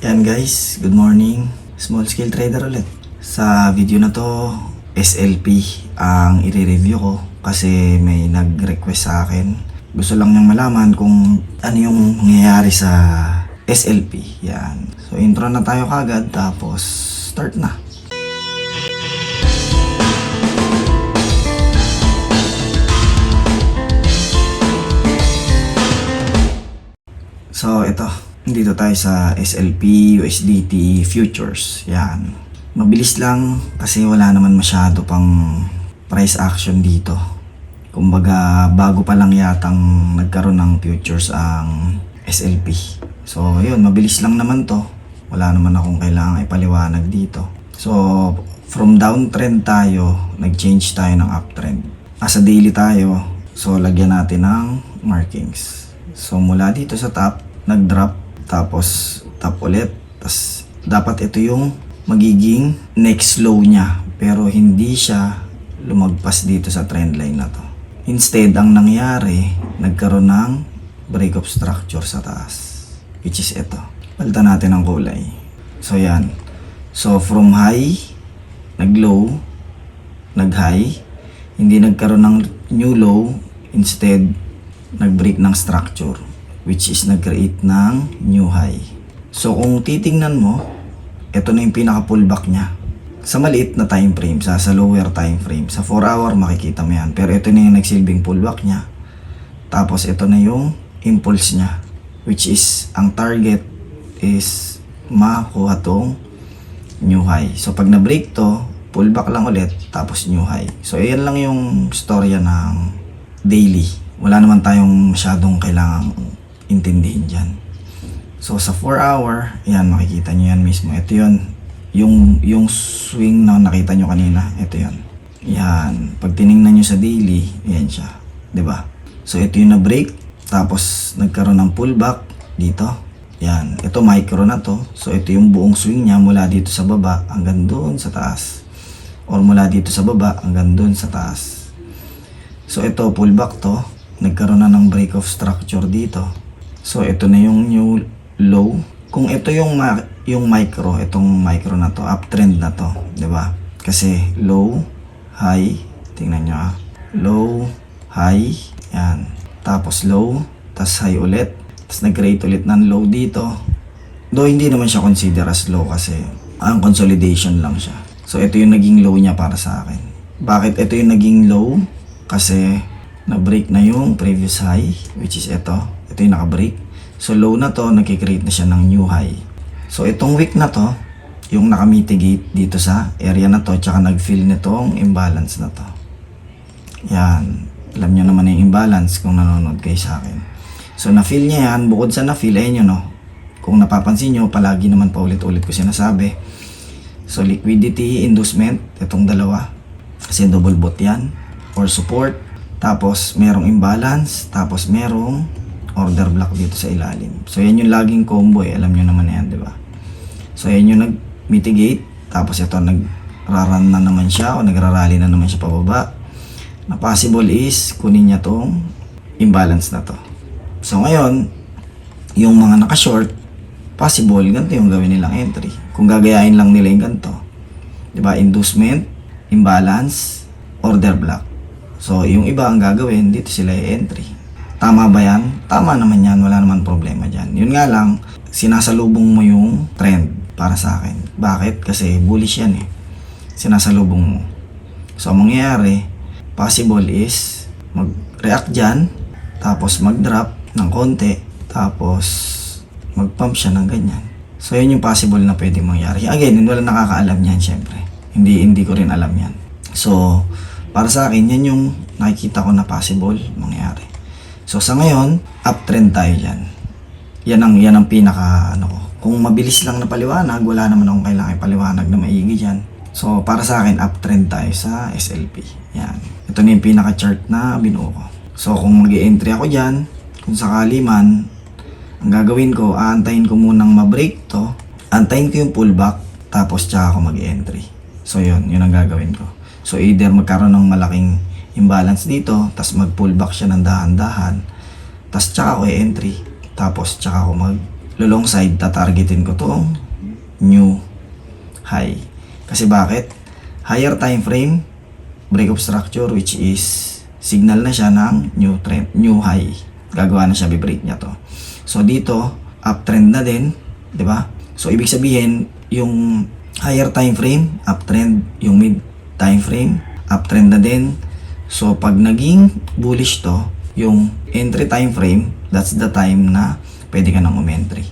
Yan guys, good morning. Small scale trader ulit. Sa video na to, SLP ang i-review ko kasi may nag-request sa akin. Gusto lang niyang malaman kung ano yung nangyayari sa SLP. Yan. So intro na tayo kagad tapos start na. So ito, dito tayo sa SLP, USDT, Futures. Yan. Mabilis lang kasi wala naman masyado pang price action dito. Kumbaga bago pa lang yatang nagkaroon ng futures ang SLP. So yun, mabilis lang naman to. Wala naman akong kailangang ipaliwanag dito. So from downtrend tayo, nag-change tayo ng uptrend. As a daily tayo, so lagyan natin ng markings. So mula dito sa top, nag-drop, tapos top ulit. Tapos dapat ito yung magiging next low niya. Pero hindi siya lumagpas dito sa trend line na to. Instead, ang nangyari, nagkaroon ng break of structure sa taas. Which is ito. Palitan natin ang kulay. So yan. So from high, nag-low, nag-high. Hindi nagkaroon ng new low. Instead, nag-break ng structure. Which is nag-create ng new high. So kung titingnan mo, ito na yung pinaka-pullback niya. Sa maliit na time frame, sa lower time frame, sa 4 hour makikita mo yan. Pero ito na yung nagsilbing pullback niya. Tapos ito na yung impulse niya. Which is, ang target is makakuha tong new high. So pag na-break to, pullback lang ulit, tapos new high. So ayan lang yung storya ng daily. Wala naman tayong masyadong kailangang intindihin dyan. So sa 4 hour, yan makikita nyo yan mismo. Ito yun, yung swing na nakita nyo kanina, ito yun. Yan, pag tiningnan nyo sa daily, yan siya, 'di ba? So ito yung na-break, tapos nagkaroon ng pullback dito. Yan, ito micro na to. So ito yung buong swing niya mula dito sa baba hanggang doon sa taas. Or mula dito sa baba hanggang doon sa taas. So ito pullback to, nagkaroon na ng break of structure dito. So ito na yung new low. Kung ito yung micro, itong micro na to, uptrend na to, 'di ba? Kasi low, high, tingnan nyo low, high, yan. Tapos low, tas high ulit, tas nag-create ulit ng low dito. Though hindi naman siya consider as low kasi ang consolidation lang siya. So ito yung naging low niya para sa akin. Bakit ito yung naging low? Kasi na-break na yung previous high, which is ito. Ito yung naka-break. So low na to, nagkikreate na siya ng new high. So itong week na to, yung nakamitigate dito sa area na to, tsaka nag-fill nitong imbalance na to. Yan. Alam nyo naman yung imbalance kung nanonood kayo sa akin. So na-fill niya yan, bukod sa na-fill, ayun yun, no? Kung napapansin nyo, palagi naman paulit-ulit ko sinasabi. So liquidity, inducement, itong dalawa. Kasi double bot yan. Or support. Tapos merong imbalance. Tapos merong order block dito sa ilalim. So yan yung laging combo alam nyo naman yan, di ba? So yan yung nag-mitigate, tapos ito nag-run na naman siya o nagra-rally na naman siya pababa. Na possible is kunin niya tong imbalance na to. So ngayon, yung mga naka-short, possible ganito yung gawin nilang entry. Kung gagayain lang nila yung ganito, di ba? Inducement, imbalance, order block. So yung iba ang gagawin, dito sila i-entry. Tama ba yan? Tama naman yan. Wala naman problema dyan. Yun nga lang, sinasalubong mo yung trend para sa akin. Bakit? Kasi bullish yan eh. Sinasalubong mo. So, ang mangyayari, possible is mag-react dyan, tapos mag-drop ng konti, tapos mag-pump siya ng ganyan. So, yun yung possible na pwedeng mangyari. Again, wala nakakaalam yan, syempre. Hindi ko rin alam yan. So, para sa akin, yan yung nakikita ko na possible mangyari. So sa ngayon, uptrend tayo dyan. Yan ang pinaka ko. Kung mabilis lang na paliwanag, wala naman akong kailangan ipaliwanag na maigi dyan. So para sa akin, uptrend tayo sa SLP. Yan. Ito na yung pinaka chart na binuo ko. So kung mag-i-entry ako dyan, kung sakali man, ang gagawin ko, aantayin ko munang ma-break to. Antayin ko yung pullback, tapos tsaka ako mag-i-entry. So yun ang gagawin ko. So either magkaroon ng malaking imbalance dito, tapos mag-pullback siya ng dahan-dahan, tapos tsaka ako i-entry, tapos tsaka ako long side, tatargetin ko tong new high. Kasi bakit? Higher time frame, break of structure, which is signal na siya ng new trend, new high. Gagawa na siya, bibreak niya to. So dito, uptrend na din, di ba? So ibig sabihin, yung higher time frame, uptrend, yung mid time frame, uptrend na din. So pag naging bullish to, yung entry time frame, that's the time na pwede ka nang umentry.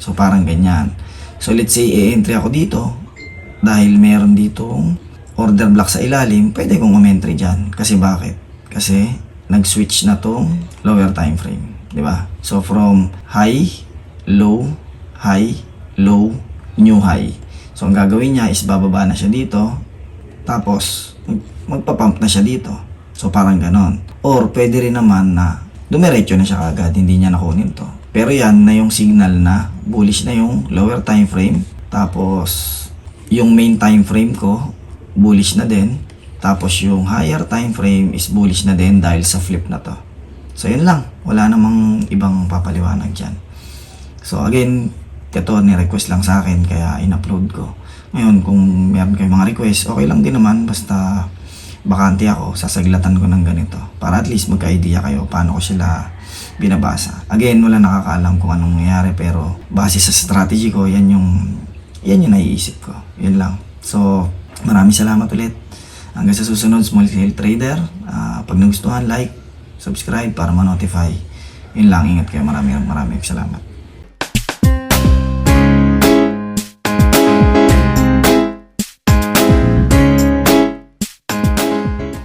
So parang ganyan. So let's say i-entry ako dito dahil meron ditong order block sa ilalim, pwede kong umentry dyan. Kasi bakit? Kasi nag-switch na tong lower time frame, di ba? So from high, low, new high. So ang gagawin niya is bababa na siya dito, tapos magpa-pump na siya dito. So parang ganon. Or pwede rin naman na dumiretso na siya agad, hindi niya nakunin to. Pero yan na yung signal na bullish na yung lower time frame, tapos yung main time frame ko bullish na din, tapos yung higher time frame is bullish na din dahil sa flip na to. So yun lang, wala namang ibang papaliwanag dyan. So again, ito ni-request lang sa akin kaya in-upload ko. Ngayon kung meron kayong mga request, okay lang din naman, basta bakante ako, sasaglatan ko ng ganito para at least magka-idea kayo paano ko sila binabasa. Again, wala nakakaalam kung anong nangyayari, pero base sa strategy ko, yan yung naiisip ko. Yun lang. So, maraming salamat ulit. Hanggang sa susunod, Small Scale Trader. Pag nagustuhan, like, subscribe para ma-notify. Yun lang, ingat kayo. Maraming salamat.